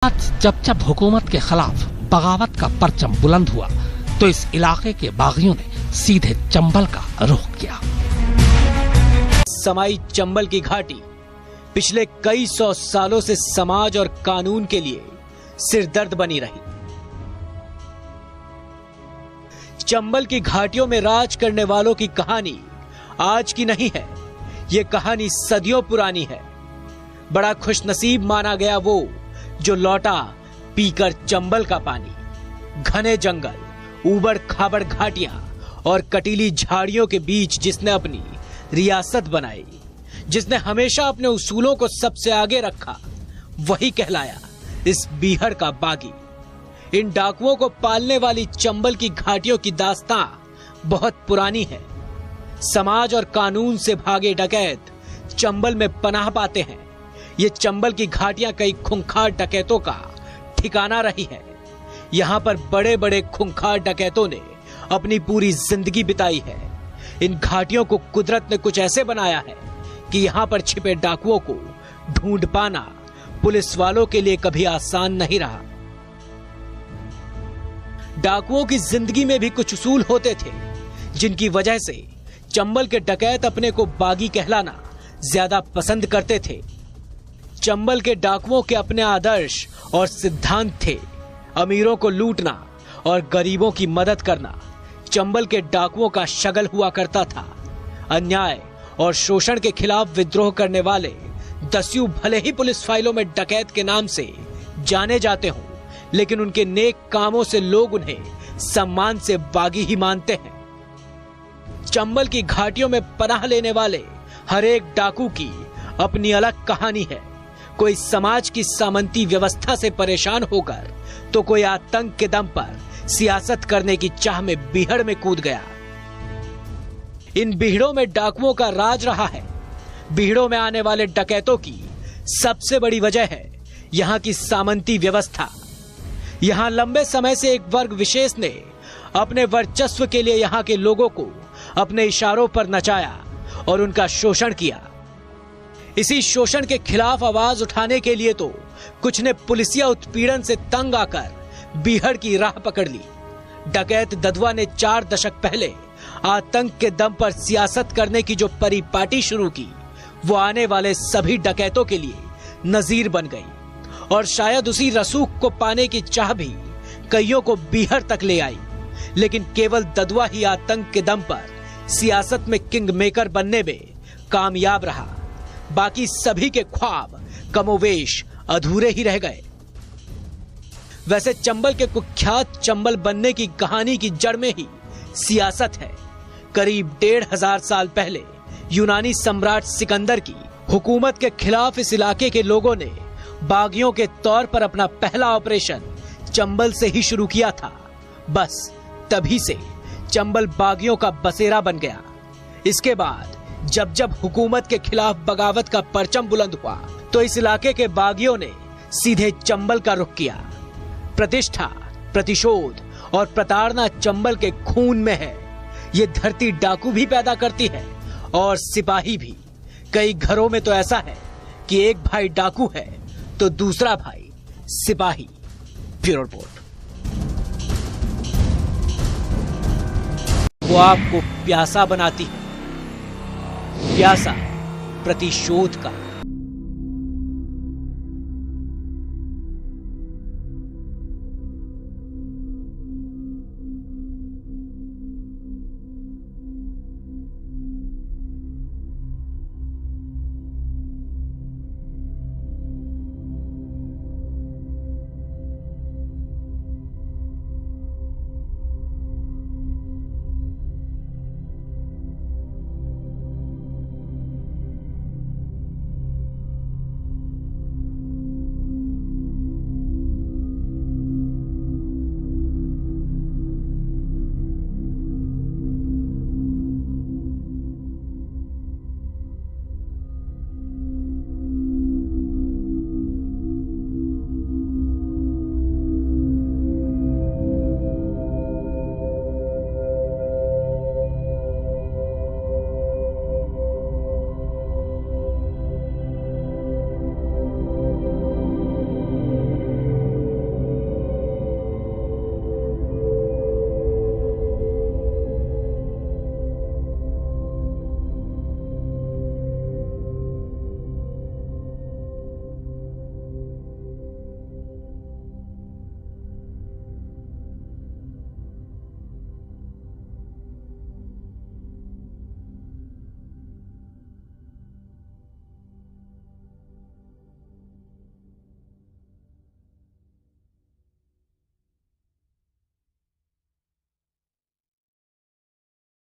आज जब जब हुकूमत के खिलाफ बगावत का परचम बुलंद हुआ तो इस इलाके के बागियों ने सीधे चंबल का रुख किया। समाई चंबल की घाटी पिछले कई सौ सालों से समाज और कानून के लिए सिरदर्द बनी रही। चंबल की घाटियों में राज करने वालों की कहानी आज की नहीं है, ये कहानी सदियों पुरानी है। बड़ा खुशनसीब माना गया वो जो लौटा पीकर चंबल का पानी। घने जंगल, ऊबड़ खाबड़ घाटियां और कटीली झाड़ियों के बीच जिसने अपनी रियासत बनाई, जिसने हमेशा अपने उसूलों को सबसे आगे रखा, वही कहलाया इस बीहड़ का बागी। इन डाकुओं को पालने वाली चंबल की घाटियों की दास्तां बहुत पुरानी है। समाज और कानून से भागे डकैत चंबल में पनाह पाते हैं। ये चंबल की घाटियां कई खूंखार डकैतों का ठिकाना रही है। यहां पर बड़े बड़े खूंखार डकैतों ने अपनी पूरी जिंदगी बिताई है। इन घाटियों को कुदरत ने कुछ ऐसे बनाया है कि यहां पर छिपे डाकुओं को ढूंढ पाना पुलिस वालों के लिए कभी आसान नहीं रहा। डाकुओं की जिंदगी में भी कुछ उसूल होते थे जिनकी वजह से चंबल के डकैत अपने को बागी कहलाना ज्यादा पसंद करते थे। चंबल के डाकुओं के अपने आदर्श और सिद्धांत थे। अमीरों को लूटना और गरीबों की मदद करना चंबल के डाकुओं का शगल हुआ करता था। अन्याय और शोषण के खिलाफ विद्रोह करने वाले दस्यु भले ही पुलिस फाइलों में डकैत के नाम से जाने जाते हों, लेकिन उनके नेक कामों से लोग उन्हें सम्मान से बागी ही मानते हैं। चंबल की घाटियों में पनाह लेने वाले हर एक डाकू की अपनी अलग कहानी है। कोई समाज की सामंती व्यवस्था से परेशान होकर तो कोई आतंक के दम पर सियासत करने की चाह में बीहड़ में कूद गया। इन बीहड़ों में डाकुओं का राज रहा है। बीहड़ों में आने वाले डकैतों की सबसे बड़ी वजह है यहां की सामंती व्यवस्था। यहां लंबे समय से एक वर्ग विशेष ने अपने वर्चस्व के लिए यहां के लोगों को अपने इशारों पर नचाया और उनका शोषण किया। इसी शोषण के खिलाफ आवाज उठाने के लिए तो कुछ ने पुलिसिया उत्पीड़न से तंग आकर बीहड़ की राह पकड़ ली। डकैत ददुआ ने 4 दशक पहले आतंक के दम पर सियासत करने की जो परिपाटी शुरू की, वो आने वाले सभी डकैतों के लिए नजीर बन गई और शायद उसी रसूख को पाने की चाह भी कईयों को बीहड़ तक ले आई। लेकिन केवल ददुआ ही आतंक के दम पर सियासत में किंग मेकर बनने में कामयाब रहा। बाकी सभी के ख्वाब कमोवेश अधूरे ही रह गए। वैसे चंबल के कुख्यात चंबल बनने की कहानी की जड़ में ही सियासत है। करीब 1500 साल पहले यूनानी सम्राट सिकंदर की हुकूमत के खिलाफ इस इलाके के लोगों ने बागियों के तौर पर अपना पहला ऑपरेशन चंबल से ही शुरू किया था। बस तभी से चंबल बागियों का बसेरा बन गया। इसके बाद जब जब हुकूमत के खिलाफ बगावत का परचम बुलंद हुआ तो इस इलाके के बागियों ने सीधे चंबल का रुख किया। प्रतिष्ठा, प्रतिशोध और प्रताड़ना चंबल के खून में है। ये धरती डाकू भी पैदा करती है और सिपाही भी। कई घरों में तो ऐसा है कि एक भाई डाकू है तो दूसरा भाई सिपाही। Bureau report. वो आपको प्यासा बनाती है, प्यासा प्रतिशोध का।